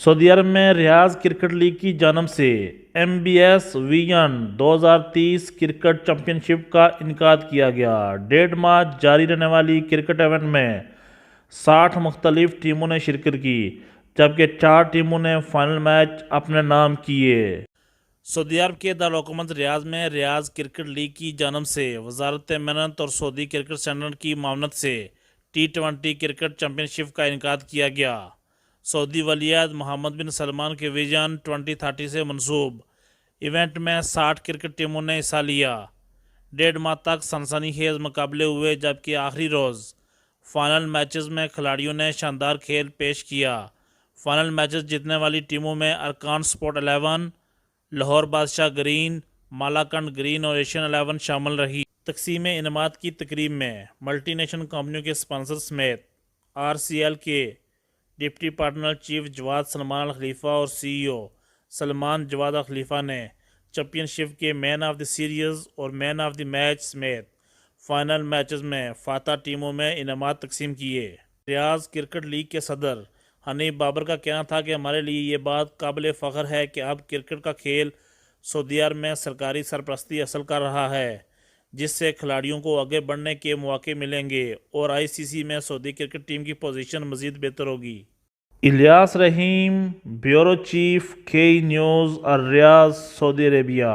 سعودی عرب میں ریاض cricket league کی جانب سے MBS ویژن 2030 کرکٹ چیمپئن شپ کا انعقاد کیا گیا۔ 1.5 ماہ جاری رہنے والی کرکٹ ایونٹ میں 60 مختلف ٹیموں نے شرکت کی، جبکہ 4 ٹیموں نے فائنل میچ اپنے نام کیے۔ سعودی عرب کے دارالحکومت ریاض میں ریاض کرکٹ لیگ کی جانب سے وزارت محنت اور سعودی کرکٹ سینٹر کی معاونت سے T20 کرکٹ چیمپئن شپ کا انعقاد کیا گیا۔ سعودی ولی عہد محمد بن سلمان کے ویژن 2030 سے منسوب ایونٹ میں 60 کرکٹ ٹیموں نے حصہ لیا۔ 1.5 ماہ تک سنسنی خیز مقابلے ہوئے، جبکہ آخری روز فائنل میچز میں کھلاڑیوں نے شاندار کھیل پیش کیا۔ فائنل میچز جیتنے والی ٹیموں میں ارکان سپورٹ 11، لاہور بادشاہ گرین، مالاکنڈ گرین اور ایشین 11 شامل رہی۔ تقسیم انعامات کی تقریب میں ملٹی نیشنل کمپنیوں کے اسپانسر سمیت RCL کے ڈپٹی پارٹنر چیف جواد سلمان الخلیفہ اور CEO سلمان جواد الخلیفہ نے چیمپئن شپ کے مین آف دی سیریز اور مین آف دی میچ سمیت فائنل میچز میں فاتح ٹیموں میں انعامات تقسیم کیے۔ ریاض کرکٹ لیگ کے صدر حنیف بابر کا کہنا تھا کہ ہمارے لیے یہ بات قابل فخر ہے کہ اب کرکٹ کا کھیل سعودی عرب میں سرکاری سرپرستی حاصل کر رہا ہے، جس سے کھلاڑیوں کو آگے بڑھنے کے مواقع ملیں گے اور ICC میں سعودی کرکٹ ٹیم کی پوزیشن مزید بہتر ہوگی۔ الیاس رحیم، بیورو چیف KE نیوز، الریاض، سعودی عربیہ۔